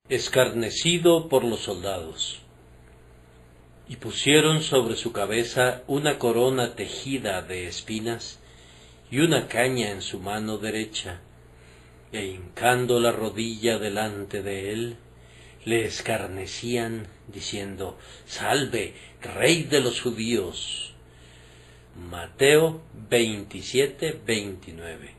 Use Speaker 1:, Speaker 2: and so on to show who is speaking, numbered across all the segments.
Speaker 1: escarnecido por los soldados. Y pusieron sobre su cabeza una corona tejida de espinas y una caña en su mano derecha, e hincando la rodilla delante de él, le escarnecían, diciendo: «Salve, Rey de los judíos». Mateo 27-29.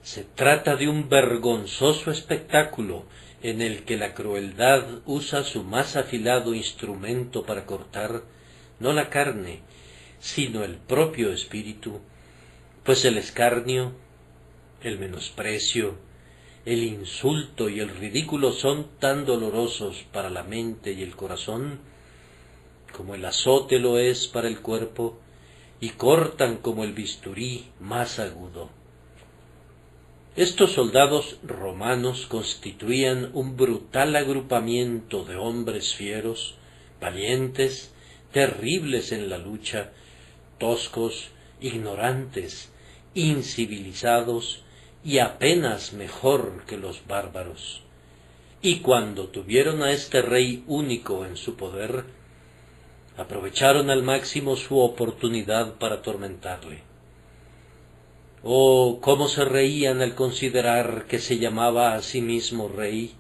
Speaker 1: Se trata de un vergonzoso espectáculo en el que la crueldad usa su más afilado instrumento para cortar, no la carne, sino el propio espíritu, pues el escarnio, el menosprecio, el insulto y el ridículo son tan dolorosos para la mente y el corazón como el azote lo es para el cuerpo, y cortan como el bisturí más agudo. Estos soldados romanos constituían un brutal agrupamiento de hombres fieros, valientes, terribles en la lucha, toscos, ignorantes, incivilizados y apenas mejor que los bárbaros. Y cuando tuvieron a este rey único en su poder, aprovecharon al máximo su oportunidad para atormentarle. Oh, cómo se reían al considerar que se llamaba a sí mismo rey,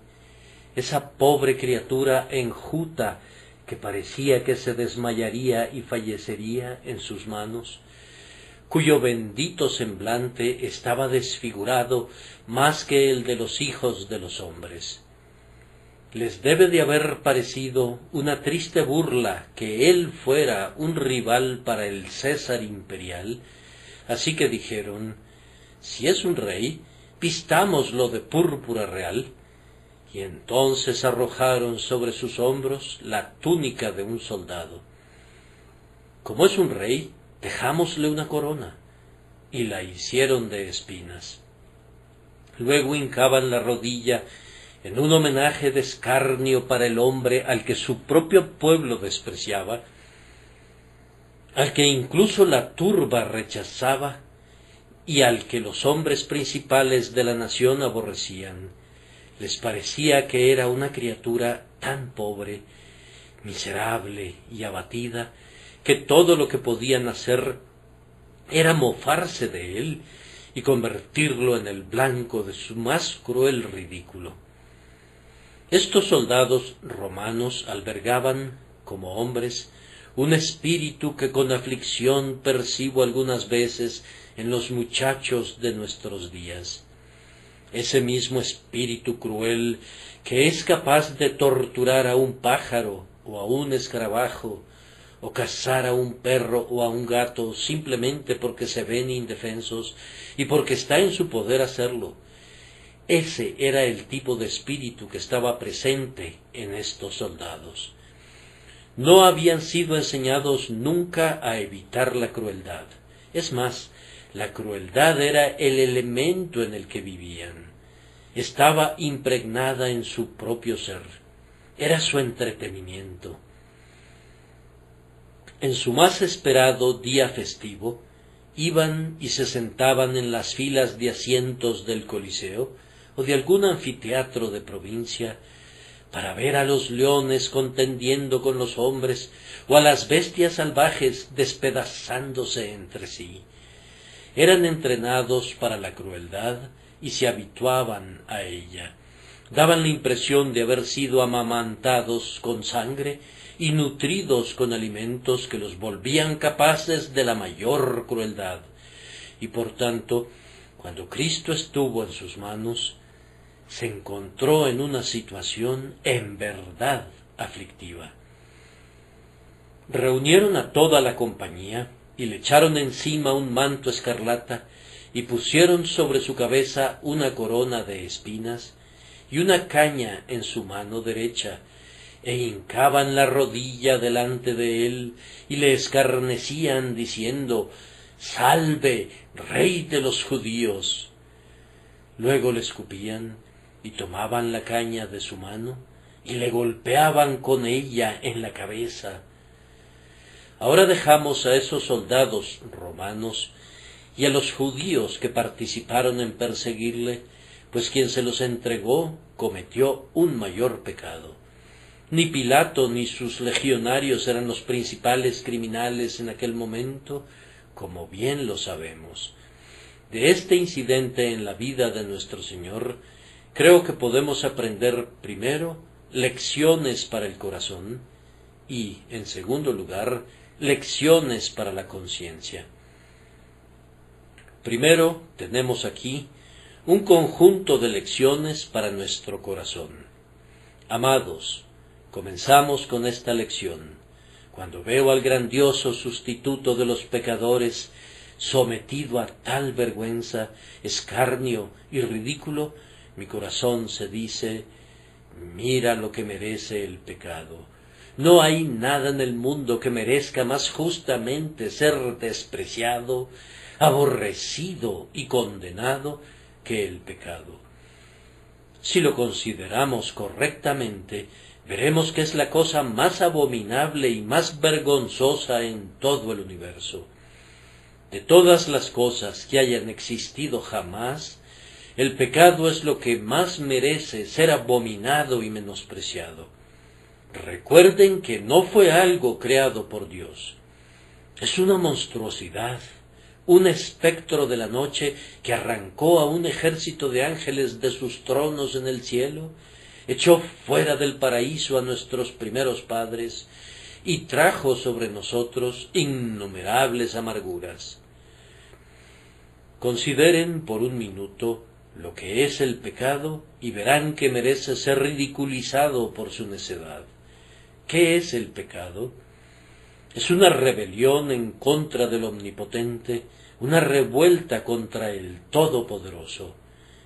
Speaker 1: esa pobre criatura enjuta que parecía que se desmayaría y fallecería en sus manos, cuyo bendito semblante estaba desfigurado más que el de los hijos de los hombres. Les debe de haber parecido una triste burla que él fuera un rival para el César imperial, así que dijeron: «Si es un rey, vistámoslo de púrpura real», y entonces arrojaron sobre sus hombros la túnica de un soldado. «Como es un rey, dejámosle una corona», y la hicieron de espinas. Luego hincaban la rodilla en un homenaje de escarnio para el hombre al que su propio pueblo despreciaba, al que incluso la turba rechazaba y al que los hombres principales de la nación aborrecían. Les parecía que era una criatura tan pobre, miserable y abatida, que todo lo que podían hacer era mofarse de él y convertirlo en el blanco de su más cruel ridículo. Estos soldados romanos albergaban, como hombres, un espíritu que con aflicción percibo algunas veces en los muchachos de nuestros días. Ese mismo espíritu cruel que es capaz de torturar a un pájaro o a un escarabajo, o cazar a un perro o a un gato simplemente porque se ven indefensos y porque está en su poder hacerlo. Ese era el tipo de espíritu que estaba presente en estos soldados. No habían sido enseñados nunca a evitar la crueldad. Es más, la crueldad era el elemento en el que vivían. Estaba impregnada en su propio ser. Era su entretenimiento. En su más esperado día festivo, iban y se sentaban en las filas de asientos del Coliseo o de algún anfiteatro de provincia para ver a los leones contendiendo con los hombres o a las bestias salvajes despedazándose entre sí. Eran entrenados para la crueldad y se habituaban a ella. Daban la impresión de haber sido amamantados con sangre y nutridos con alimentos que los volvían capaces de la mayor crueldad. Y por tanto, cuando Cristo estuvo en sus manos, se encontró en una situación en verdad aflictiva. Reunieron a toda la compañía y le echaron encima un manto escarlata y pusieron sobre su cabeza una corona de espinas y una caña en su mano derecha, e hincaban la rodilla delante de él y le escarnecían diciendo: «Salve, Rey de los judíos». Luego le escupían y tomaban la caña de su mano y le golpeaban con ella en la cabeza. Ahora dejamos a esos soldados romanos y a los judíos que participaron en perseguirle pues quien se los entregó cometió un mayor pecado. Ni Pilato ni sus legionarios eran los principales criminales en aquel momento, como bien lo sabemos. De este incidente en la vida de nuestro Señor, creo que podemos aprender primero lecciones para el corazón y, en segundo lugar, lecciones para la conciencia. Primero tenemos aquí un conjunto de lecciones para nuestro corazón. Amados, comenzamos con esta lección. Cuando veo al grandioso sustituto de los pecadores sometido a tal vergüenza, escarnio y ridículo, mi corazón se dice: mira lo que merece el pecado. No hay nada en el mundo que merezca más justamente ser despreciado, aborrecido y condenado que el pecado. Si lo consideramos correctamente, veremos que es la cosa más abominable y más vergonzosa en todo el universo. De todas las cosas que hayan existido jamás, el pecado es lo que más merece ser abominado y menospreciado. Recuerden que no fue algo creado por Dios. Es una monstruosidad, un espectro de la noche que arrancó a un ejército de ángeles de sus tronos en el cielo, echó fuera del paraíso a nuestros primeros padres y trajo sobre nosotros innumerables amarguras. Consideren por un minuto lo que es el pecado y verán que merece ser ridiculizado por su necedad. ¿Qué es el pecado? Es una rebelión en contra del Omnipotente, una revuelta contra el Todopoderoso.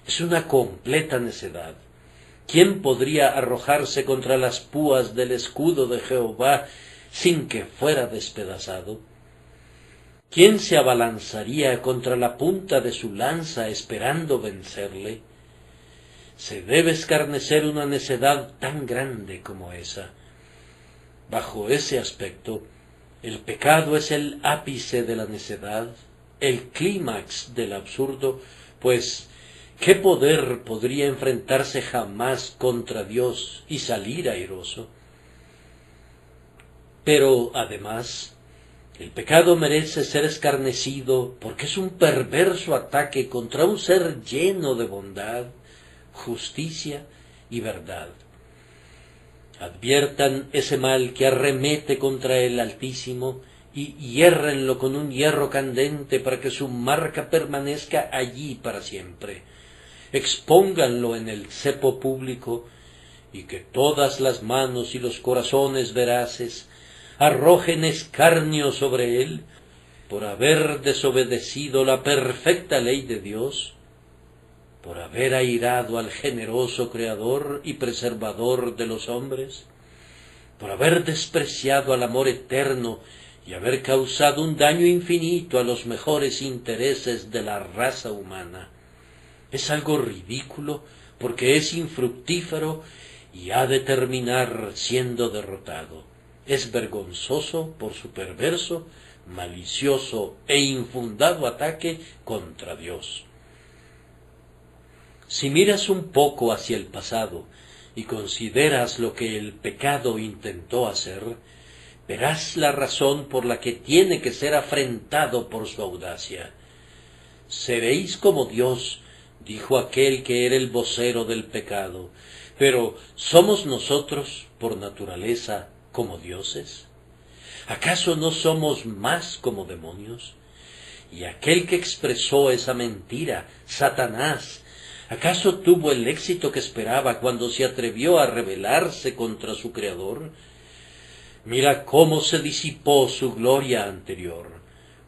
Speaker 1: Es una completa necedad. ¿Quién podría arrojarse contra las púas del escudo de Jehová sin que fuera despedazado? ¿Quién se abalanzaría contra la punta de su lanza esperando vencerle? Se debe escarnecer una necedad tan grande como esa. Bajo ese aspecto, el pecado es el ápice de la necedad, el clímax del absurdo, pues ¿qué poder podría enfrentarse jamás contra Dios y salir airoso? Pero, además, el pecado merece ser escarnecido porque es un perverso ataque contra un ser lleno de bondad, justicia y verdad. Adviertan ese mal que arremete contra el Altísimo y hiérrenlo con un hierro candente para que su marca permanezca allí para siempre. Expónganlo en el cepo público y que todas las manos y los corazones veraces arrojen escarnio sobre él por haber desobedecido la perfecta ley de Dios, por haber airado al generoso Creador y preservador de los hombres, por haber despreciado al amor eterno y haber causado un daño infinito a los mejores intereses de la raza humana. Es algo ridículo porque es infructífero y ha de terminar siendo derrotado. Es vergonzoso por su perverso, malicioso e infundado ataque contra Dios. Si miras un poco hacia el pasado y consideras lo que el pecado intentó hacer, verás la razón por la que tiene que ser afrentado por su audacia. Seréis como Dios, dijo aquel que era el vocero del pecado, pero ¿somos nosotros, por naturaleza, como dioses? ¿Acaso no somos más como demonios? Y aquel que expresó esa mentira, Satanás, ¿acaso tuvo el éxito que esperaba cuando se atrevió a rebelarse contra su Creador? Mira cómo se disipó su gloria anterior,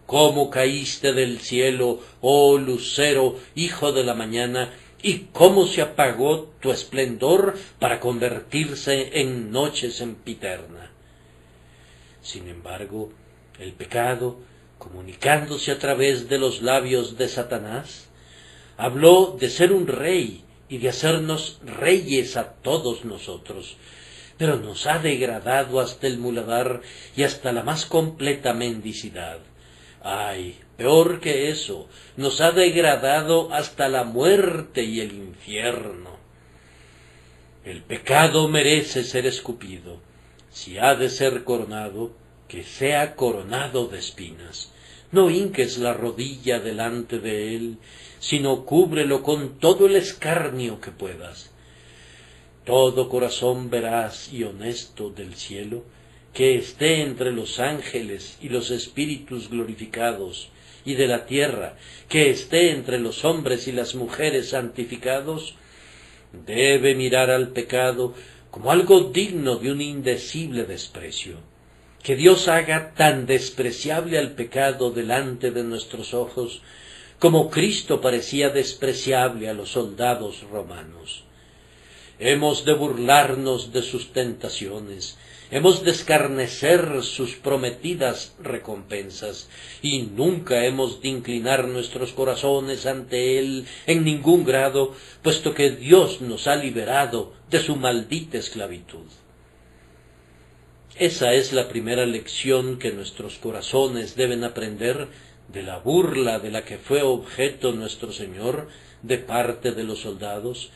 Speaker 1: cómo caíste del cielo, oh lucero, hijo de la mañana, y cómo se apagó tu esplendor para convertirse en noche sempiterna. Sin embargo, el pecado, comunicándose a través de los labios de Satanás, habló de ser un rey y de hacernos reyes a todos nosotros, pero nos ha degradado hasta el muladar y hasta la más completa mendicidad. ¡Ay, Peor que eso, nos ha degradado hasta la muerte y el infierno. El pecado merece ser escupido. Si ha de ser coronado, que sea coronado de espinas. No hinques la rodilla delante de él, sino cúbrelo con todo el escarnio que puedas. Todo corazón veraz y honesto del cielo, que esté entre los ángeles y los espíritus glorificados, y de la tierra, que esté entre los hombres y las mujeres santificados, debe mirar al pecado como algo digno de un indecible desprecio. Que Dios haga tan despreciable al pecado delante de nuestros ojos, como Cristo parecía despreciable a los soldados romanos. Hemos de burlarnos de sus tentaciones, hemos de escarnecer sus prometidas recompensas, y nunca hemos de inclinar nuestros corazones ante él en ningún grado, puesto que Dios nos ha liberado de su maldita esclavitud. Esa es la primera lección que nuestros corazones deben aprender de la burla de la que fue objeto nuestro Señor de parte de los soldados.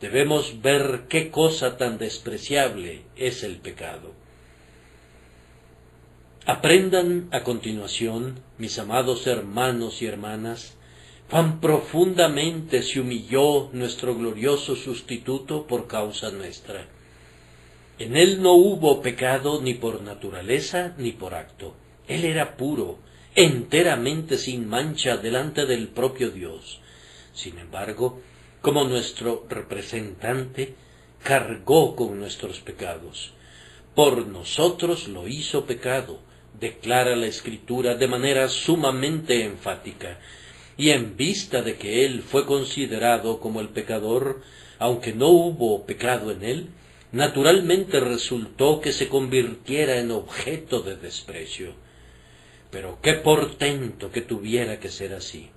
Speaker 1: Debemos ver qué cosa tan despreciable es el pecado. Aprendan a continuación, mis amados hermanos y hermanas, cuán profundamente se humilló nuestro glorioso sustituto por causa nuestra. En él no hubo pecado ni por naturaleza ni por acto. Él era puro, enteramente sin mancha delante del propio Dios. Sin embargo, como nuestro representante, cargó con nuestros pecados. Por nosotros lo hizo pecado, declara la Escritura de manera sumamente enfática, y en vista de que él fue considerado como el pecador, aunque no hubo pecado en él, naturalmente resultó que se convirtiera en objeto de desprecio. Pero qué portento que tuviera que ser así.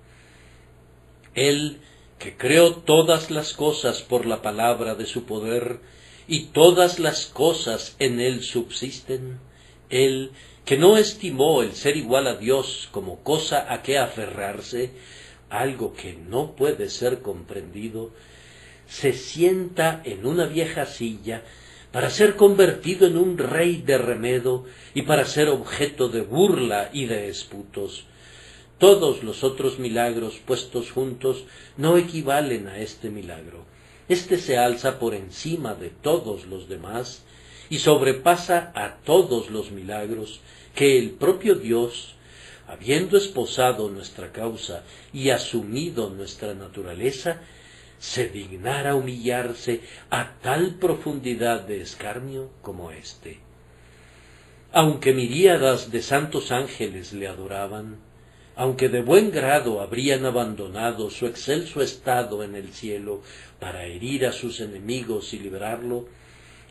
Speaker 1: Él, que creó todas las cosas por la palabra de su poder, y todas las cosas en él subsisten, él, que no estimó el ser igual a Dios como cosa a que aferrarse, algo que no puede ser comprendido, se sienta en una vieja silla para ser convertido en un rey de remedo y para ser objeto de burla y de esputos. Todos los otros milagros puestos juntos no equivalen a este milagro. Este se alza por encima de todos los demás y sobrepasa a todos los milagros que el propio Dios, habiendo esposado nuestra causa y asumido nuestra naturaleza, se dignara humillarse a tal profundidad de escarnio como éste. Aunque miríadas de santos ángeles le adoraban, aunque de buen grado habrían abandonado su excelso estado en el cielo para herir a sus enemigos y librarlo,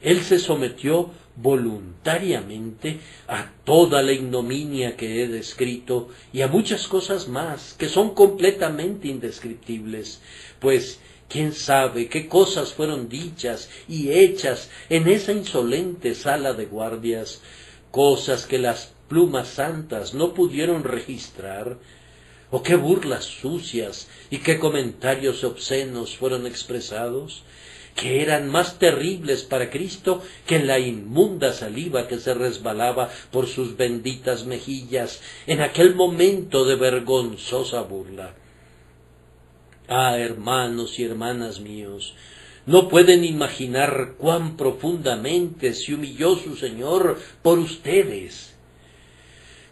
Speaker 1: él se sometió voluntariamente a toda la ignominia que he descrito y a muchas cosas más que son completamente indescriptibles, pues quién sabe qué cosas fueron dichas y hechas en esa insolente sala de guardias, cosas que las plumas santas no pudieron registrar, o qué burlas sucias y qué comentarios obscenos fueron expresados, que eran más terribles para Cristo que la inmunda saliva que se resbalaba por sus benditas mejillas en aquel momento de vergonzosa burla. Ah, hermanos y hermanas míos, no pueden imaginar cuán profundamente se humilló su Señor por ustedes.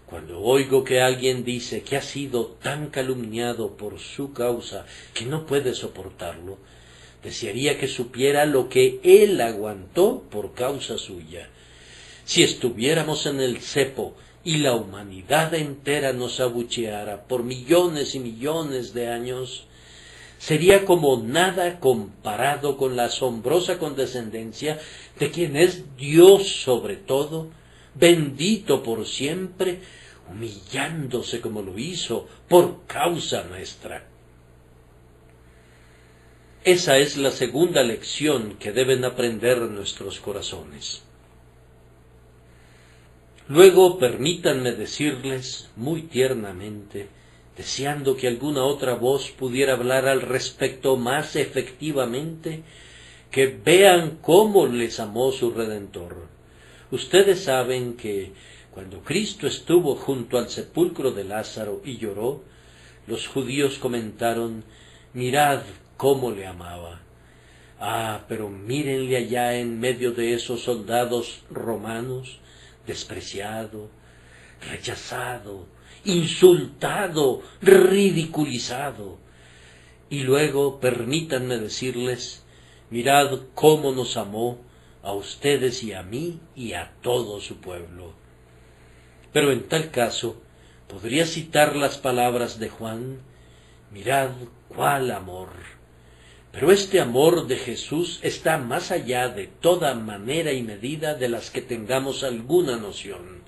Speaker 1: Cuando oigo que alguien dice que ha sido tan calumniado por su causa que no puede soportarlo, desearía que supiera lo que él aguantó por causa suya. Si estuviéramos en el cepo y la humanidad entera nos abucheara por millones y millones de años, sería como nada comparado con la asombrosa condescendencia de quien es Dios sobre todo, bendito por siempre, humillándose como lo hizo por causa nuestra. Esa es la segunda lección que deben aprender nuestros corazones. Luego permítanme decirles muy tiernamente deseando que alguna otra voz pudiera hablar al respecto más efectivamente, que vean cómo les amó su Redentor. Ustedes saben que cuando Cristo estuvo junto al sepulcro de Lázaro y lloró, los judíos comentaron: mirad cómo le amaba. Ah, pero mírenle allá en medio de esos soldados romanos, despreciado, rechazado, insultado, ridiculizado. Y luego permítanme decirles: mirad cómo nos amó a ustedes y a mí y a todo su pueblo. Pero en tal caso, podría citar las palabras de Juan: mirad cuál amor. Pero este amor de Jesús está más allá de toda manera y medida de las que tengamos alguna noción.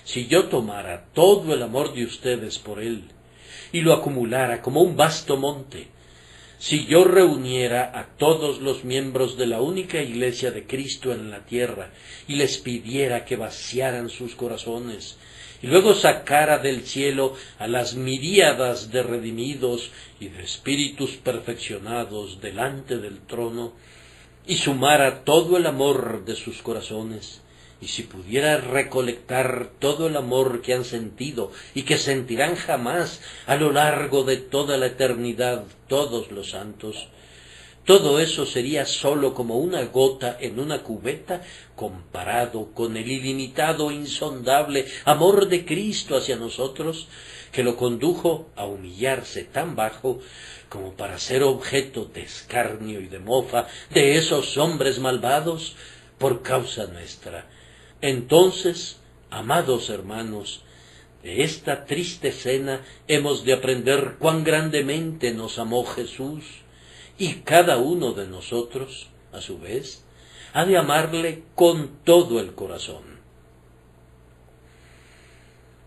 Speaker 1: Si yo tomara todo el amor de ustedes por Él y lo acumulara como un vasto monte, si yo reuniera a todos los miembros de la única Iglesia de Cristo en la tierra y les pidiera que vaciaran sus corazones, y luego sacara del cielo a las miríadas de redimidos y de espíritus perfeccionados delante del trono, y sumara todo el amor de sus corazones, y si pudiera recolectar todo el amor que han sentido y que sentirán jamás a lo largo de toda la eternidad todos los santos, todo eso sería sólo como una gota en una cubeta comparado con el ilimitado e insondable amor de Cristo hacia nosotros, que lo condujo a humillarse tan bajo como para ser objeto de escarnio y de mofa de esos hombres malvados por causa nuestra. Entonces, amados hermanos, de esta triste escena hemos de aprender cuán grandemente nos amó Jesús, y cada uno de nosotros, a su vez, ha de amarle con todo el corazón.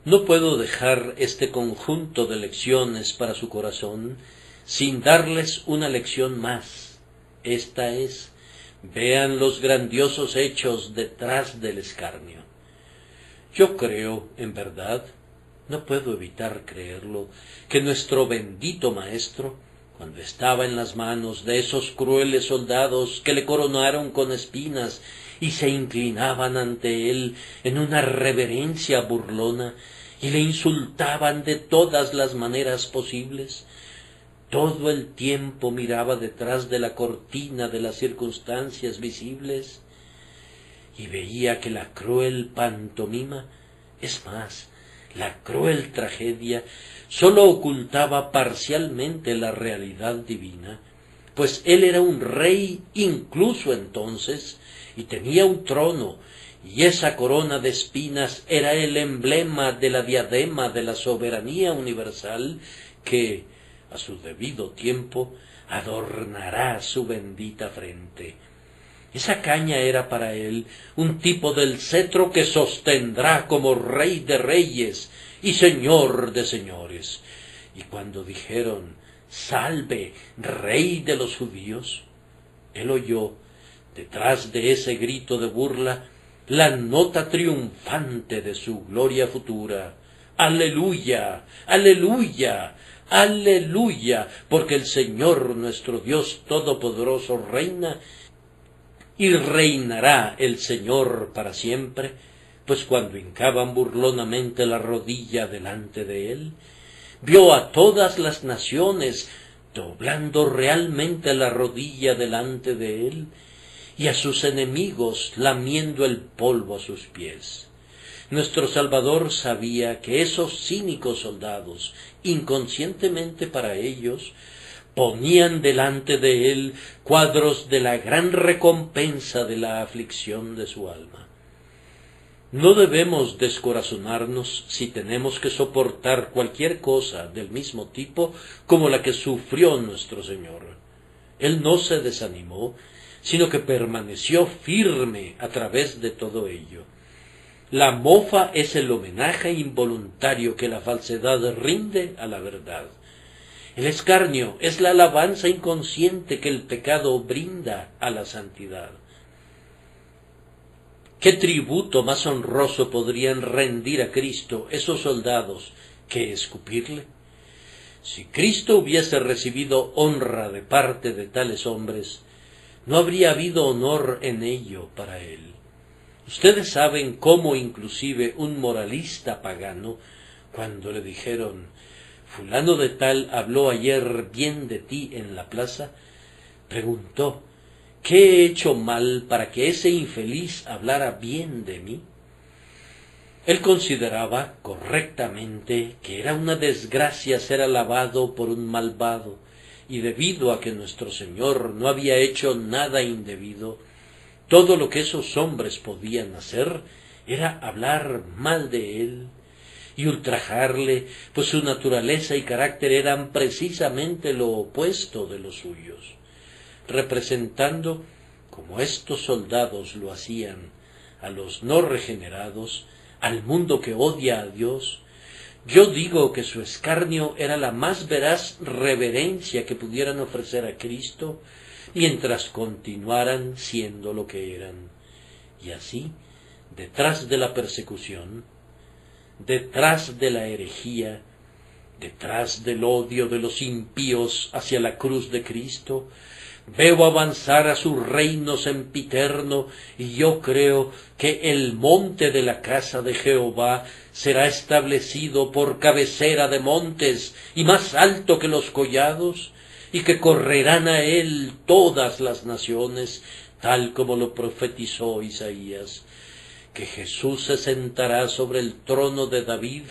Speaker 1: No puedo dejar este conjunto de lecciones para su corazón sin darles una lección más. Esta es: vean los grandiosos hechos detrás del escarnio. Yo creo, en verdad, no puedo evitar creerlo, que nuestro bendito Maestro, cuando estaba en las manos de esos crueles soldados que le coronaron con espinas y se inclinaban ante él en una reverencia burlona y le insultaban de todas las maneras posibles, todo el tiempo miraba detrás de la cortina de las circunstancias visibles y veía que la cruel pantomima, es más, la cruel tragedia, sólo ocultaba parcialmente la realidad divina, pues él era un rey incluso entonces, y tenía un trono, y esa corona de espinas era el emblema de la diadema de la soberanía universal que, a su debido tiempo, adornará su bendita frente. Esa caña era para él un tipo del cetro que sostendrá como rey de reyes y señor de señores. Y cuando dijeron: «Salve, rey de los judíos», él oyó, detrás de ese grito de burla, la nota triunfante de su gloria futura: «Aleluya, aleluya, aleluya, porque el Señor nuestro Dios Todopoderoso reina, y reinará el Señor para siempre». Pues cuando hincaban burlonamente la rodilla delante de él, vio a todas las naciones doblando realmente la rodilla delante de él, y a sus enemigos lamiendo el polvo a sus pies. Nuestro Salvador sabía que esos cínicos soldados, inconscientemente para ellos, ponían delante de él cuadros de la gran recompensa de la aflicción de su alma. No debemos descorazonarnos si tenemos que soportar cualquier cosa del mismo tipo como la que sufrió nuestro Señor. Él no se desanimó, sino que permaneció firme a través de todo ello. La mofa es el homenaje involuntario que la falsedad rinde a la verdad. El escarnio es la alabanza inconsciente que el pecado brinda a la santidad. ¿Qué tributo más honroso podrían rendir a Cristo esos soldados que escupirle? Si Cristo hubiese recibido honra de parte de tales hombres, no habría habido honor en ello para él. Ustedes saben cómo inclusive un moralista pagano, cuando le dijeron, fulano de tal habló ayer bien de ti en la plaza, preguntó, ¿qué he hecho mal para que ese infeliz hablara bien de mí? Él consideraba correctamente que era una desgracia ser alabado por un malvado, y debido a que nuestro Señor no había hecho nada indebido, todo lo que esos hombres podían hacer era hablar mal de él y ultrajarle, pues su naturaleza y carácter eran precisamente lo opuesto de los suyos, representando, como estos soldados lo hacían, a los no regenerados, al mundo que odia a Dios. Yo digo que su escarnio era la más veraz reverencia que pudieran ofrecer a Cristo, mientras continuaran siendo lo que eran. Y así, detrás de la persecución, detrás de la herejía, detrás del odio de los impíos hacia la cruz de Cristo, veo avanzar a su reino sempiterno, y yo creo que el monte de la casa de Jehová será establecido por cabecera de montes y más alto que los collados, y que correrán a él todas las naciones, tal como lo profetizó Isaías, que Jesús se sentará sobre el trono de David,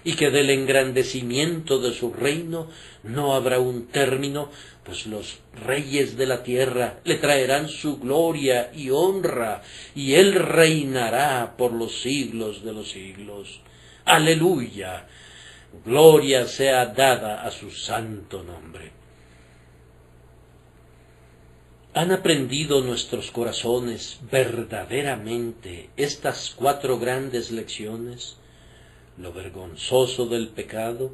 Speaker 1: y que del engrandecimiento de su reino no habrá un término, pues los reyes de la tierra le traerán su gloria y honra, y él reinará por los siglos de los siglos. Aleluya, gloria sea dada a su santo nombre. ¿Han aprendido nuestros corazones verdaderamente estas 4 grandes lecciones? Lo vergonzoso del pecado,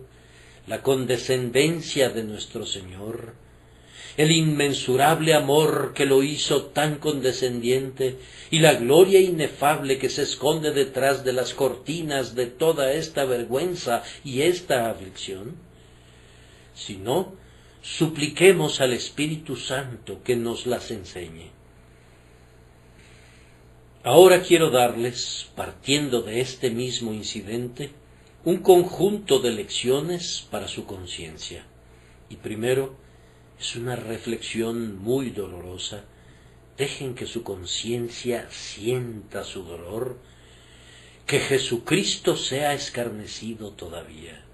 Speaker 1: la condescendencia de nuestro Señor, el inmensurable amor que lo hizo tan condescendiente y la gloria inefable que se esconde detrás de las cortinas de toda esta vergüenza y esta aflicción. Si no, supliquemos al Espíritu Santo que nos las enseñe. Ahora quiero darles, partiendo de este mismo incidente, un conjunto de lecciones para su conciencia. Y primero, es una reflexión muy dolorosa. Dejen que su conciencia sienta su dolor, que Jesucristo sea escarnecido todavía.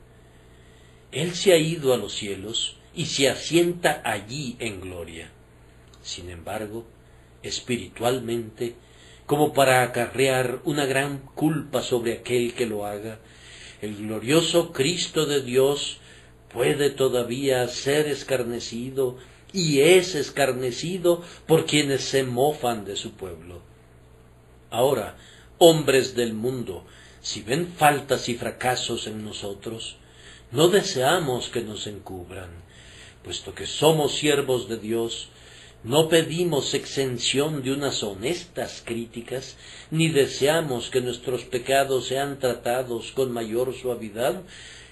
Speaker 1: Él se ha ido a los cielos y se asienta allí en gloria. Sin embargo, espiritualmente, como para acarrear una gran culpa sobre aquel que lo haga, el glorioso Cristo de Dios puede todavía ser escarnecido, y es escarnecido por quienes se mofan de su pueblo. Ahora, hombres del mundo, si ven faltas y fracasos en nosotros, no deseamos que nos encubran, puesto que somos siervos de Dios. No pedimos exención de unas honestas críticas, ni deseamos que nuestros pecados sean tratados con mayor suavidad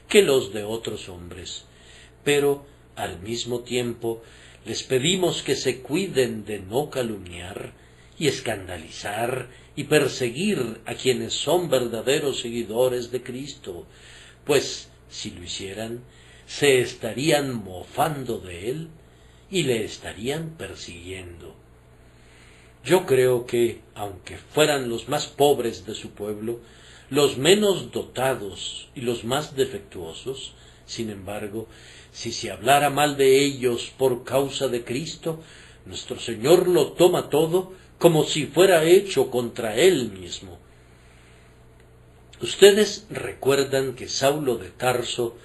Speaker 1: que los de otros hombres, pero al mismo tiempo les pedimos que se cuiden de no calumniar y escandalizar y perseguir a quienes son verdaderos seguidores de Cristo, pues si lo hicieran, se estarían mofando de él y le estarían persiguiendo. Yo creo que, aunque fueran los más pobres de su pueblo, los menos dotados y los más defectuosos, sin embargo, si se hablara mal de ellos por causa de Cristo, nuestro Señor lo toma todo como si fuera hecho contra Él mismo. Ustedes recuerdan que Saulo de Tarso,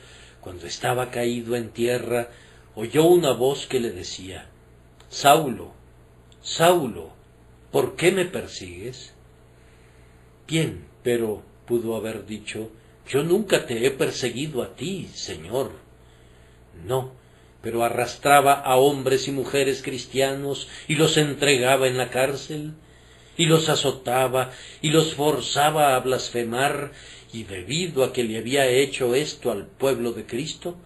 Speaker 1: cuando estaba caído en tierra, oyó una voz que le decía: «Saulo, Saulo, ¿por qué me persigues?». «Bien, pero», pudo haber dicho, «yo nunca te he perseguido a ti, Señor». «No, pero arrastraba a hombres y mujeres cristianos y los entregaba en la cárcel, y los azotaba y los forzaba a blasfemar, y debido a que le había hecho esto al pueblo de Cristo,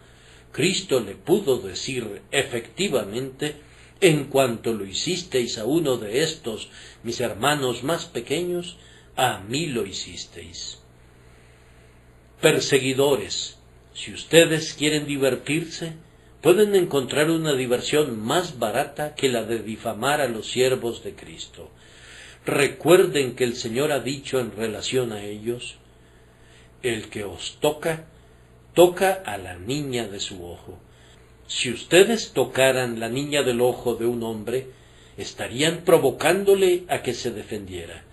Speaker 1: Cristo le pudo decir efectivamente: en cuanto lo hicisteis a uno de estos, mis hermanos más pequeños, a mí lo hicisteis. Perseguidores, si ustedes quieren divertirse, pueden encontrar una diversión más barata que la de difamar a los siervos de Cristo. Recuerden que el Señor ha dicho en relación a ellos: el que os toca, toca a la niña de su ojo. Si ustedes tocaran la niña del ojo de un hombre, estarían provocándole a que se defendiera.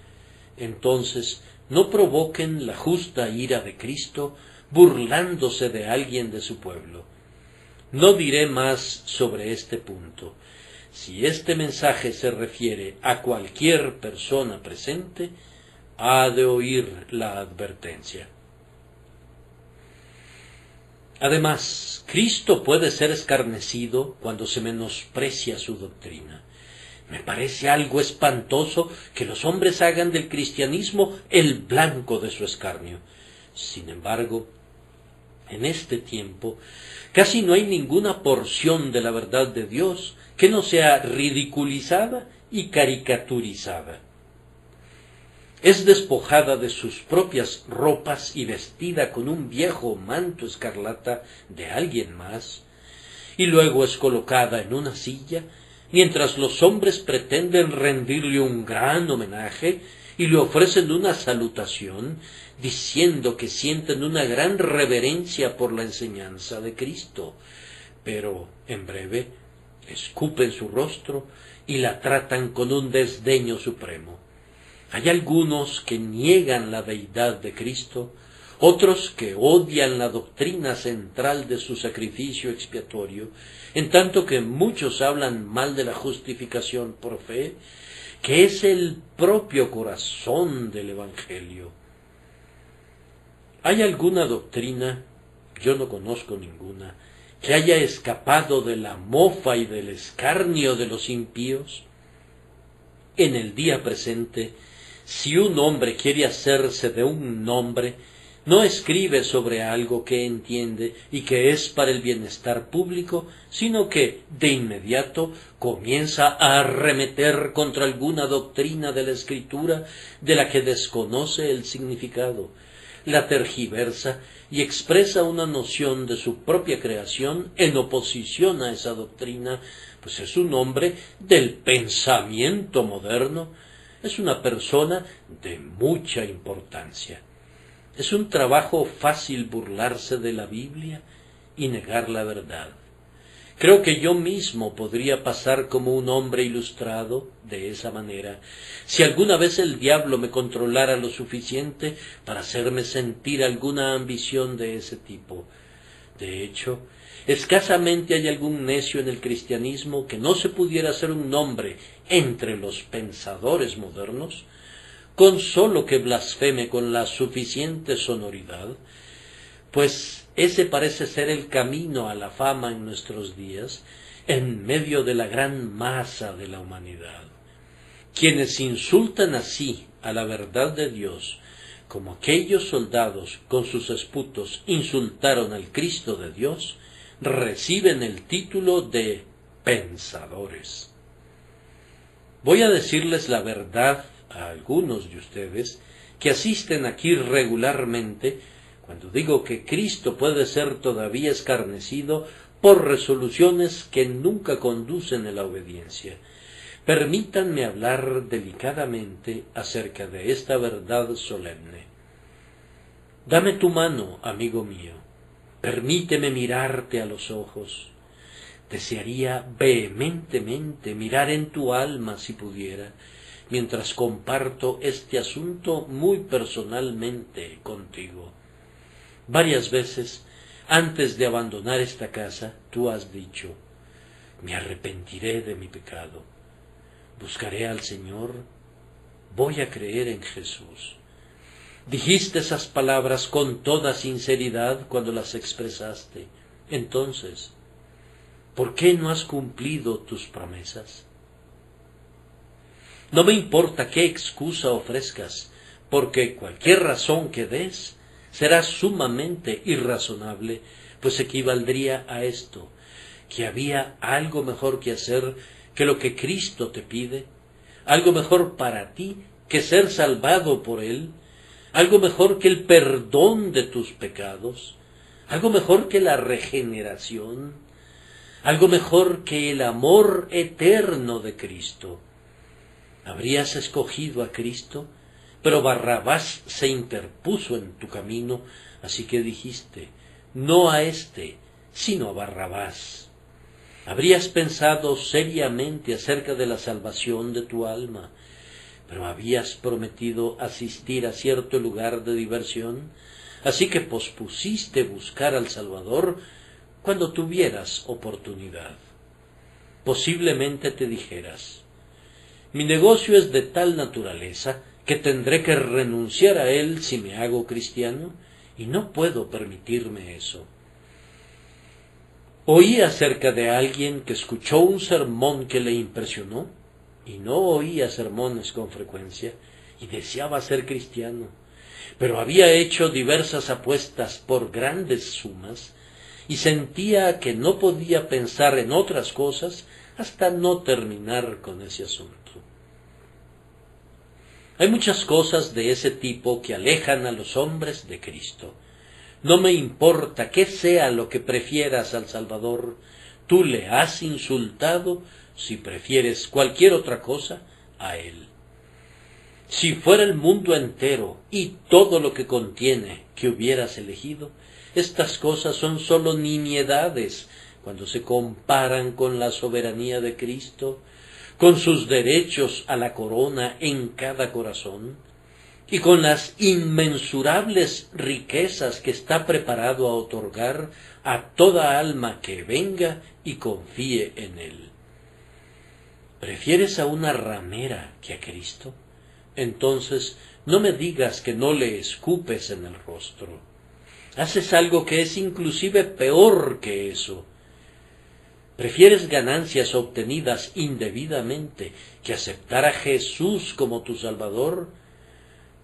Speaker 1: Entonces, no provoquen la justa ira de Cristo burlándose de alguien de su pueblo. No diré más sobre este punto. Si este mensaje se refiere a cualquier persona presente, ha de oír la advertencia. Además, Cristo puede ser escarnecido cuando se menosprecia su doctrina. Me parece algo espantoso que los hombres hagan del cristianismo el blanco de su escarnio. Sin embargo, en este tiempo, casi no hay ninguna porción de la verdad de Dios que no sea ridiculizada y caricaturizada. Es despojada de sus propias ropas y vestida con un viejo manto escarlata de alguien más, y luego es colocada en una silla, mientras los hombres pretenden rendirle un gran homenaje y le ofrecen una salutación, diciendo que sienten una gran reverencia por la enseñanza de Cristo, pero en breve escupen su rostro y la tratan con un desdeño supremo. Hay algunos que niegan la deidad de Cristo, otros que odian la doctrina central de su sacrificio expiatorio, en tanto que muchos hablan mal de la justificación por fe, que es el propio corazón del Evangelio. ¿Hay alguna doctrina, yo no conozco ninguna, que haya escapado de la mofa y del escarnio de los impíos? En el día presente, si un hombre quiere hacerse de un nombre, no escribe sobre algo que entiende y que es para el bienestar público, sino que, de inmediato, comienza a arremeter contra alguna doctrina de la Escritura de la que desconoce el significado, la tergiversa y expresa una noción de su propia creación en oposición a esa doctrina, pues es un hombre del pensamiento moderno. Es una persona de mucha importancia. Es un trabajo fácil burlarse de la Biblia y negar la verdad. Creo que yo mismo podría pasar como un hombre ilustrado de esa manera, si alguna vez el diablo me controlara lo suficiente para hacerme sentir alguna ambición de ese tipo. De hecho, escasamente hay algún necio en el cristianismo que no se pudiera hacer un nombre entre los pensadores modernos, con sólo que blasfeme con la suficiente sonoridad, pues ese parece ser el camino a la fama en nuestros días, en medio de la gran masa de la humanidad. Quienes insultan así a la verdad de Dios, como aquellos soldados con sus esputos insultaron al Cristo de Dios, reciben el título de pensadores. Voy a decirles la verdad a algunos de ustedes que asisten aquí regularmente cuando digo que Cristo puede ser todavía escarnecido por resoluciones que nunca conducen a la obediencia. Permítanme hablar delicadamente acerca de esta verdad solemne. Dame tu mano, amigo mío. Permíteme mirarte a los ojos. Desearía vehementemente mirar en tu alma si pudiera, mientras comparto este asunto muy personalmente contigo. Varias veces, antes de abandonar esta casa, tú has dicho: me arrepentiré de mi pecado, buscaré al Señor, voy a creer en Jesús. Dijiste esas palabras con toda sinceridad cuando las expresaste. Entonces, ¿por qué no has cumplido tus promesas? No me importa qué excusa ofrezcas, porque cualquier razón que des será sumamente irrazonable, pues equivaldría a esto, que había algo mejor que hacer que lo que Cristo te pide, algo mejor para ti que ser salvado por Él, algo mejor que el perdón de tus pecados, algo mejor que la regeneración, algo mejor que el amor eterno de Cristo. Habrías escogido a Cristo, pero Barrabás se interpuso en tu camino, así que dijiste, no a éste, sino a Barrabás. Habrías pensado seriamente acerca de la salvación de tu alma, pero habías prometido asistir a cierto lugar de diversión, así que pospusiste buscar al Salvador cuando tuvieras oportunidad. Posiblemente te dijeras, mi negocio es de tal naturaleza que tendré que renunciar a él si me hago cristiano, y no puedo permitirme eso. Oí acerca de alguien que escuchó un sermón que le impresionó, y no oía sermones con frecuencia, y deseaba ser cristiano, pero había hecho diversas apuestas por grandes sumas, y sentía que no podía pensar en otras cosas hasta no terminar con ese asunto. Hay muchas cosas de ese tipo que alejan a los hombres de Cristo. No me importa qué sea lo que prefieras al Salvador, tú le has insultado si prefieres cualquier otra cosa a Él. Si fuera el mundo entero y todo lo que contiene que hubieras elegido, estas cosas son sólo nimiedades cuando se comparan con la soberanía de Cristo, con sus derechos a la corona en cada corazón, y con las inmensurables riquezas que está preparado a otorgar a toda alma que venga y confíe en Él. ¿Prefieres a una ramera que a Cristo? Entonces no me digas que no le escupes en el rostro. Haces algo que es inclusive peor que eso. ¿Prefieres ganancias obtenidas indebidamente que aceptar a Jesús como tu Salvador?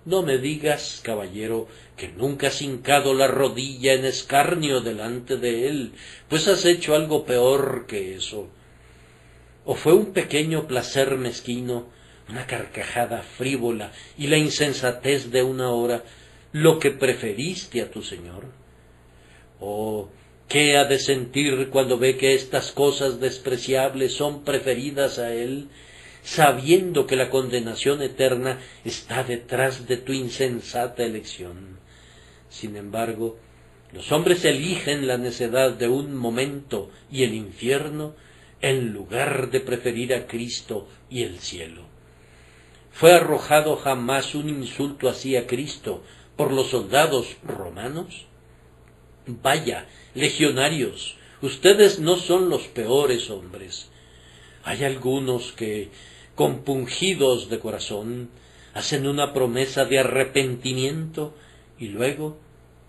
Speaker 1: No me digas, caballero, que nunca has hincado la rodilla en escarnio delante de Él, pues has hecho algo peor que eso. ¿O fue un pequeño placer mezquino, una carcajada frívola y la insensatez de una hora lo que preferiste a tu Señor? ¿O qué ha de sentir cuando ve que estas cosas despreciables son preferidas a Él, sabiendo que la condenación eterna está detrás de tu insensata elección? Sin embargo, los hombres eligen la necedad de un momento y el infierno en lugar de preferir a Cristo y el cielo. ¿Fue arrojado jamás un insulto así a Cristo por los soldados romanos? Vaya, legionarios, ustedes no son los peores hombres. Hay algunos que, compungidos de corazón, hacen una promesa de arrepentimiento y luego,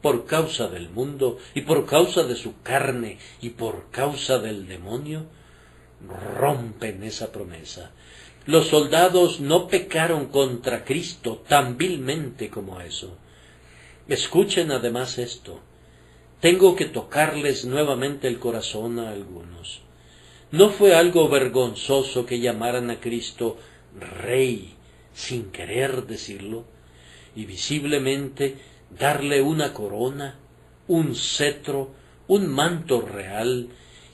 Speaker 1: por causa del mundo y por causa de su carne y por causa del demonio, rompen esa promesa. Los soldados no pecaron contra Cristo tan vilmente como eso. Escuchen además esto. Tengo que tocarles nuevamente el corazón a algunos. ¿No fue algo vergonzoso que llamaran a Cristo Rey sin querer decirlo? Y visiblemente darle una corona, un cetro, un manto real,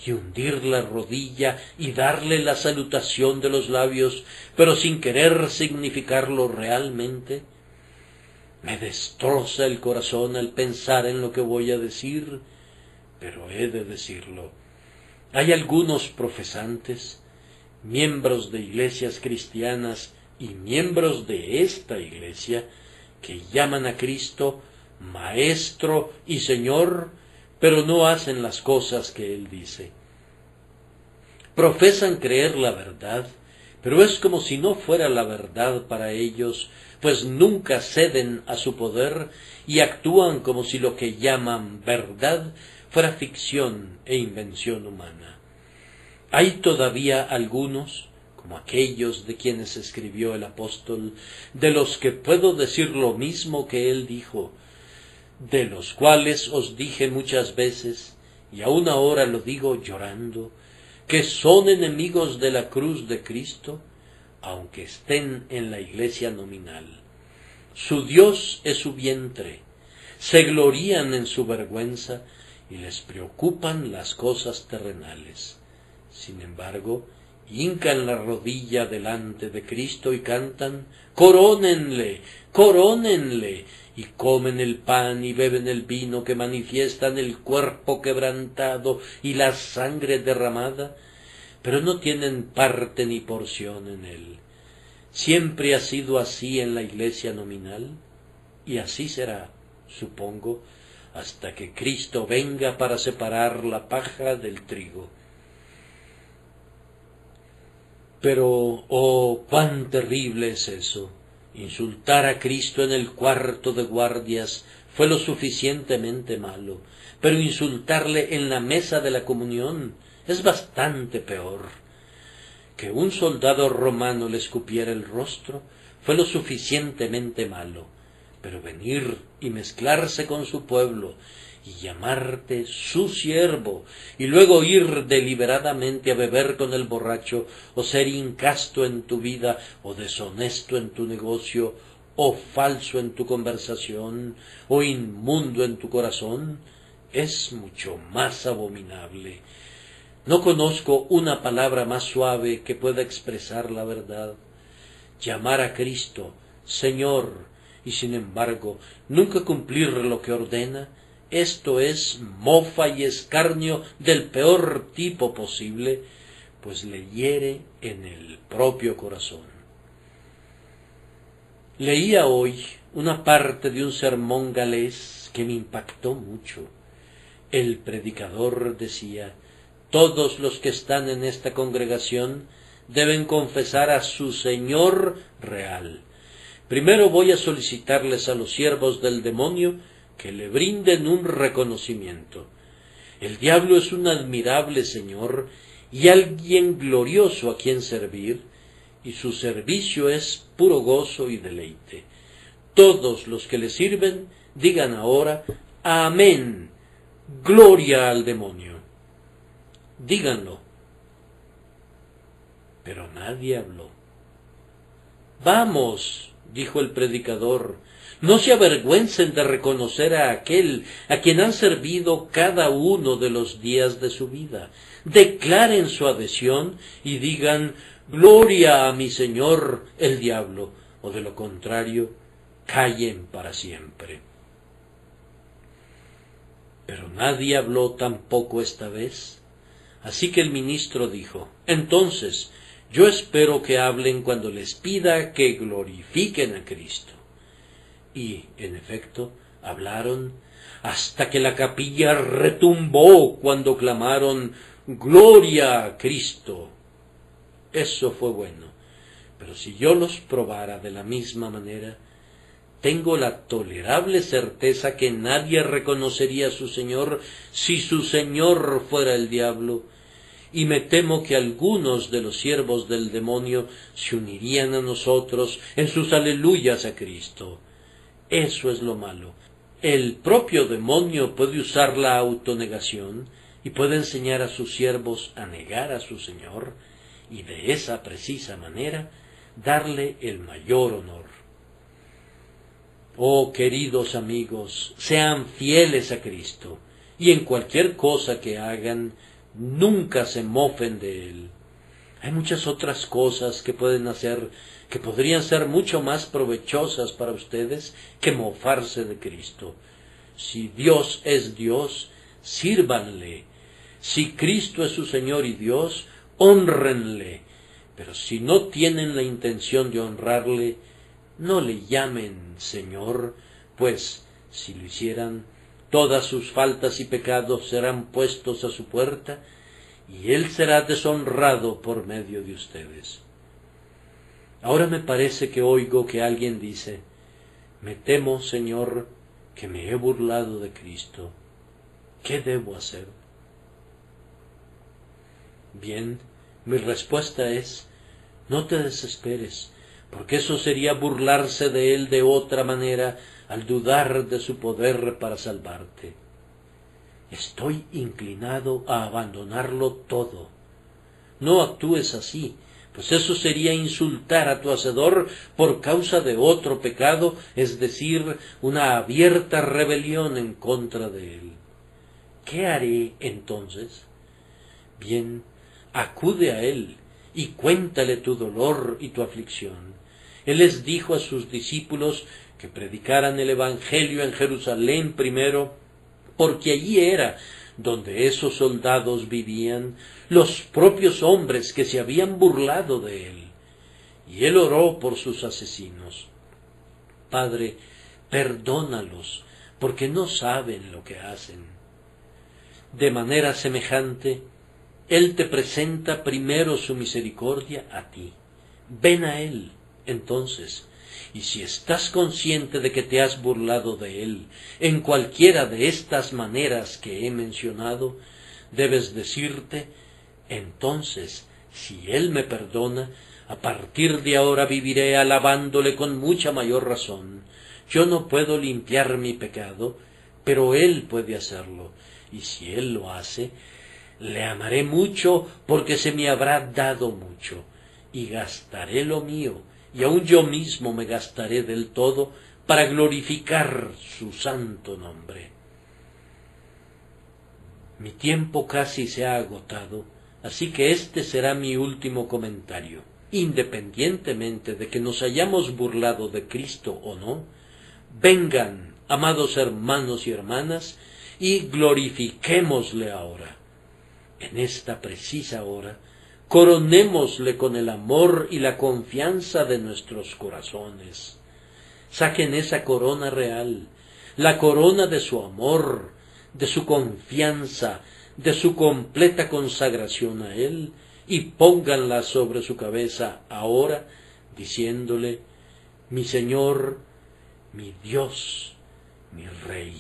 Speaker 1: y hundir la rodilla y darle la salutación de los labios, pero sin querer significarlo realmente. Me destroza el corazón al pensar en lo que voy a decir, pero he de decirlo. Hay algunos profesantes, miembros de iglesias cristianas y miembros de esta iglesia, que llaman a Cristo Maestro y Señor, pero no hacen las cosas que Él dice. Profesan creer la verdad, pero es como si no fuera la verdad para ellos, pues nunca ceden a su poder y actúan como si lo que llaman verdad fuera ficción e invención humana. Hay todavía algunos, como aquellos de quienes escribió el apóstol, de los que puedo decir lo mismo que él dijo, de los cuales os dije muchas veces, y aún ahora lo digo llorando, que son enemigos de la cruz de Cristo, aunque estén en la iglesia nominal. Su Dios es su vientre, se glorían en su vergüenza y les preocupan las cosas terrenales. Sin embargo, hincan la rodilla delante de Cristo y cantan: «Corónenle, corónenle», y comen el pan y beben el vino que manifiestan el cuerpo quebrantado y la sangre derramada, pero no tienen parte ni porción en él. Siempre ha sido así en la iglesia nominal, y así será, supongo, hasta que Cristo venga para separar la paja del trigo. Pero, oh, cuán terrible es eso. Insultar a Cristo en el cuarto de guardias fue lo suficientemente malo, pero insultarle en la mesa de la comunión es bastante peor. Que un soldado romano le escupiera el rostro fue lo suficientemente malo, pero venir y mezclarse con su pueblo y llamarte su siervo, y luego ir deliberadamente a beber con el borracho, o ser incasto en tu vida, o deshonesto en tu negocio, o falso en tu conversación, o inmundo en tu corazón, es mucho más abominable. No conozco una palabra más suave que pueda expresar la verdad. Llamar a Cristo Señor, y sin embargo nunca cumplir lo que ordena, esto es mofa y escarnio del peor tipo posible, pues le hiere en el propio corazón. Leía hoy una parte de un sermón galés que me impactó mucho. El predicador decía: todos los que están en esta congregación deben confesar a su Señor real. Primero voy a solicitarles a los siervos del demonio que le brinden un reconocimiento. El diablo es un admirable señor y alguien glorioso a quien servir, y su servicio es puro gozo y deleite. Todos los que le sirven digan ahora: amén, gloria al demonio. Díganlo. Pero nadie habló. Vamos, dijo el predicador, no se avergüencen de reconocer a aquel a quien han servido cada uno de los días de su vida. Declaren su adhesión y digan: gloria a mi Señor el diablo, o de lo contrario, callen para siempre. Pero nadie habló tampoco esta vez, así que el ministro dijo: entonces, yo espero que hablen cuando les pida que glorifiquen a Cristo. Y, en efecto, hablaron hasta que la capilla retumbó cuando clamaron: gloria a Cristo. Eso fue bueno, pero si yo los probara de la misma manera, tengo la tolerable certeza que nadie reconocería a su Señor si su Señor fuera el diablo, y me temo que algunos de los siervos del demonio se unirían a nosotros en sus aleluyas a Cristo. Eso es lo malo. El propio demonio puede usar la autonegación y puede enseñar a sus siervos a negar a su Señor y de esa precisa manera darle el mayor honor. Oh, queridos amigos, sean fieles a Cristo y en cualquier cosa que hagan, nunca se mofen de Él. Hay muchas otras cosas que pueden hacer que podrían ser mucho más provechosas para ustedes que mofarse de Cristo. Si Dios es Dios, sírvanle. Si Cristo es su Señor y Dios, hónrenle. Pero si no tienen la intención de honrarle, no le llamen Señor, pues, si lo hicieran, todas sus faltas y pecados serán puestos a su puerta, y Él será deshonrado por medio de ustedes. Ahora me parece que oigo que alguien dice: me temo, Señor, que me he burlado de Cristo. ¿Qué debo hacer? Bien, mi respuesta es: no te desesperes, porque eso sería burlarse de Él de otra manera al dudar de su poder para salvarte. Estoy inclinado a abandonarlo todo. No actúes así, pues eso sería insultar a tu Hacedor por causa de otro pecado, es decir, una abierta rebelión en contra de él. ¿Qué haré entonces? Bien, acude a él y cuéntale tu dolor y tu aflicción. Él les dijo a sus discípulos que predicaran el Evangelio en Jerusalén primero, porque allí era donde esos soldados vivían, los propios hombres que se habían burlado de él. Y él oró por sus asesinos. Padre, perdónalos, porque no saben lo que hacen. De manera semejante, él te presenta primero su misericordia a ti. Ven a él, entonces, y si estás consciente de que te has burlado de él en cualquiera de estas maneras que he mencionado, debes decirte, entonces, si él me perdona, a partir de ahora viviré alabándole con mucha mayor razón. Yo no puedo limpiar mi pecado, pero él puede hacerlo, y si él lo hace, le amaré mucho porque se me habrá dado mucho, y gastaré lo mío, y aun yo mismo me gastaré del todo para glorificar su santo nombre. Mi tiempo casi se ha agotado, así que este será mi último comentario. Independientemente de que nos hayamos burlado de Cristo o no, vengan, amados hermanos y hermanas, y glorifiquémosle ahora. En esta precisa hora, coronémosle con el amor y la confianza de nuestros corazones. Saquen esa corona real, la corona de su amor, de su confianza, de su completa consagración a él, y pónganla sobre su cabeza ahora, diciéndole, mi Señor, mi Dios, mi Rey.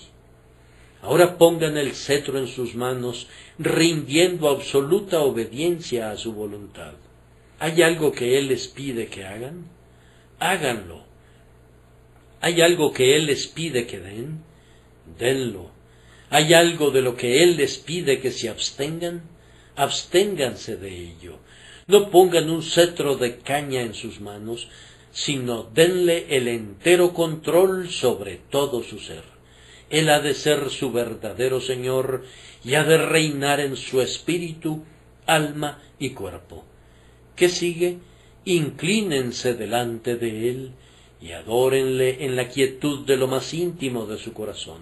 Speaker 1: Ahora pongan el cetro en sus manos, rindiendo absoluta obediencia a su voluntad. ¿Hay algo que Él les pide que hagan? Háganlo. ¿Hay algo que Él les pide que den? Denlo. ¿Hay algo de lo que Él les pide que se abstengan? Absténganse de ello. No pongan un cetro de caña en sus manos, sino denle el entero control sobre todo su ser. Él ha de ser su verdadero Señor y ha de reinar en su espíritu, alma y cuerpo. ¿Qué sigue? Inclínense delante de Él y adórenle en la quietud de lo más íntimo de su corazón.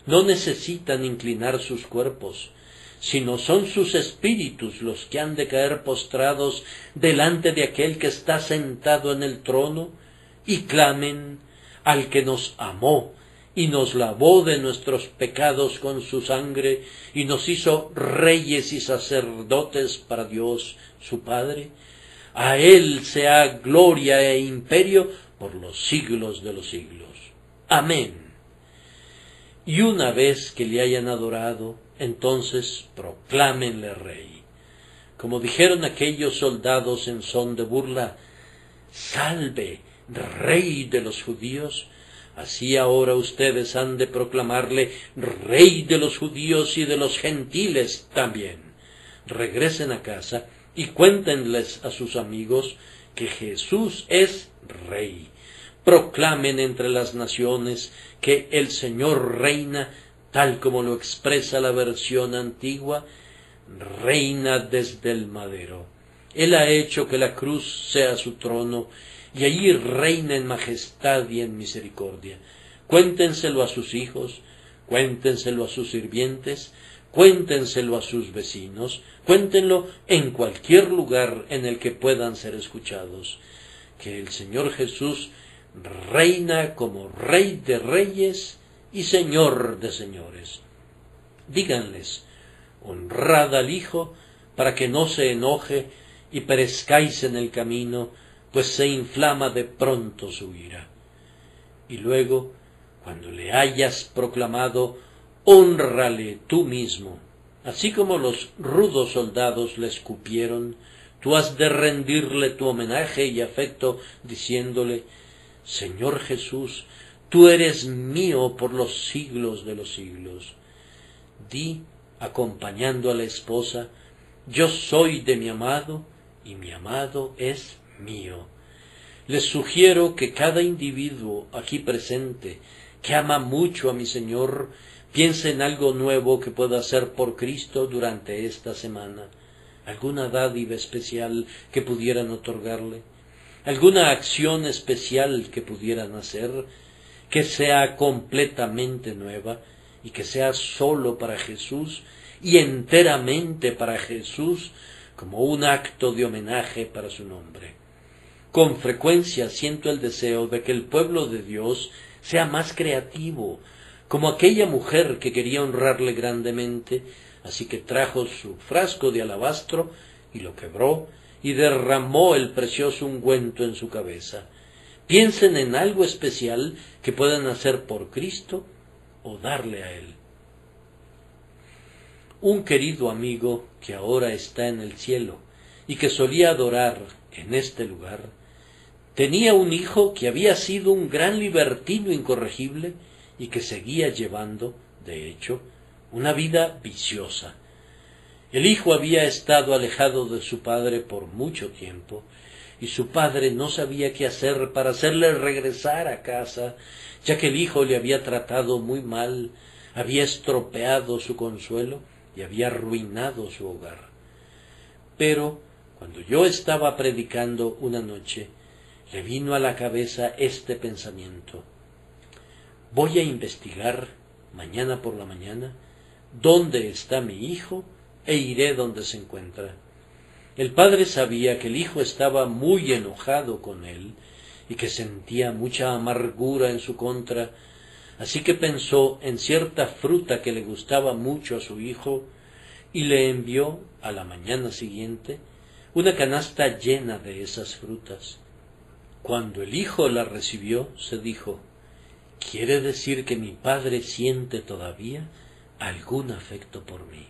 Speaker 1: No necesitan inclinar sus cuerpos, sino son sus espíritus los que han de caer postrados delante de aquel que está sentado en el trono y clamen al que nos amó y nos lavó de nuestros pecados con su sangre y nos hizo reyes y sacerdotes para Dios su Padre. A Él sea gloria e imperio por los siglos de los siglos. Amén. Y una vez que le hayan adorado, entonces proclámenle rey. Como dijeron aquellos soldados en son de burla, salve, rey de los judíos, así ahora ustedes han de proclamarle rey de los judíos y de los gentiles también. Regresen a casa y cuéntenles a sus amigos que Jesús es rey. Proclamen entre las naciones que el Señor reina, tal como lo expresa la versión antigua, reina desde el madero. Él ha hecho que la cruz sea su trono, y allí reina en majestad y en misericordia. Cuéntenselo a sus hijos, cuéntenselo a sus sirvientes, cuéntenselo a sus vecinos, cuéntenlo en cualquier lugar en el que puedan ser escuchados, que el Señor Jesús reina como Rey de reyes y Señor de señores. Díganles, honrad al Hijo, para que no se enoje y perezcáis en el camino, pues se inflama de pronto su ira. Y luego, cuando le hayas proclamado, hónrale tú mismo. Así como los rudos soldados le escupieron, tú has de rendirle tu homenaje y afecto, diciéndole, Señor Jesús, tú eres mío por los siglos de los siglos. di, acompañando a la esposa: yo soy de mi amado y mi amado es mío. Les sugiero que cada individuo aquí presente que ama mucho a mi Señor piense en algo nuevo que pueda hacer por Cristo durante esta semana, alguna dádiva especial que pudieran otorgarle, alguna acción especial que pudieran hacer, que sea completamente nueva y que sea solo para Jesús y enteramente para Jesús, como un acto de homenaje para su nombre. Con frecuencia siento el deseo de que el pueblo de Dios sea más creativo, como aquella mujer que quería honrarle grandemente, así que trajo su frasco de alabastro y lo quebró y derramó el precioso ungüento en su cabeza. Piensen en algo especial que puedan hacer por Cristo o darle a Él. Un querido amigo que ahora está en el cielo y que solía adorar en este lugar, tenía un hijo que había sido un gran libertino incorregible y que seguía llevando, de hecho, una vida viciosa. El hijo había estado alejado de su padre por mucho tiempo, y su padre no sabía qué hacer para hacerle regresar a casa, ya que el hijo le había tratado muy mal, había estropeado su consuelo y había arruinado su hogar. Pero, cuando yo estaba predicando una noche, le vino a la cabeza este pensamiento: voy a investigar mañana por la mañana dónde está mi hijo e iré donde se encuentra. El padre sabía que el hijo estaba muy enojado con él y que sentía mucha amargura en su contra, así que pensó en cierta fruta que le gustaba mucho a su hijo y le envió a la mañana siguiente una canasta llena de esas frutas. Cuando el hijo la recibió, se dijo: ¿quiere decir que mi padre siente todavía algún afecto por mí?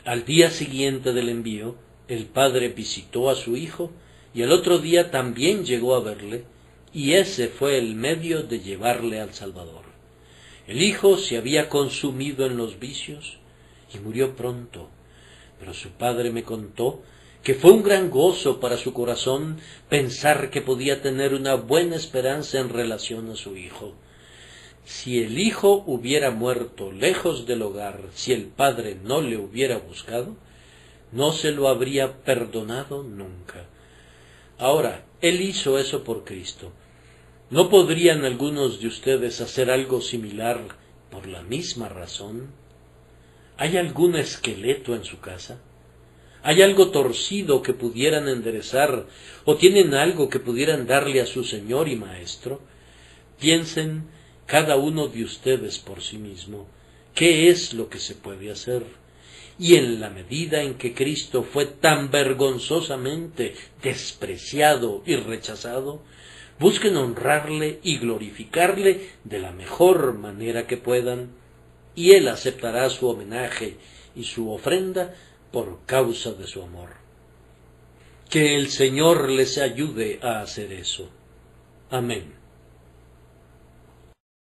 Speaker 1: Al día siguiente del envío, el padre visitó a su hijo y al otro día también llegó a verle, y ese fue el medio de llevarle al Salvador. El hijo se había consumido en los vicios y murió pronto, pero su padre me contó que fue un gran gozo para su corazón pensar que podía tener una buena esperanza en relación a su hijo. Si el hijo hubiera muerto lejos del hogar, si el padre no le hubiera buscado, no se lo habría perdonado nunca. Ahora, él hizo eso por Cristo. ¿No podrían algunos de ustedes hacer algo similar por la misma razón? ¿Hay algún esqueleto en su casa? ¿Hay algo torcido que pudieran enderezar o tienen algo que pudieran darle a su Señor y Maestro? Piensen cada uno de ustedes por sí mismo qué es lo que se puede hacer. Y en la medida en que Cristo fue tan vergonzosamente despreciado y rechazado, busquen honrarle y glorificarle de la mejor manera que puedan, y Él aceptará su homenaje y su ofrenda por causa de su amor. Que el Señor les ayude a hacer eso. Amén.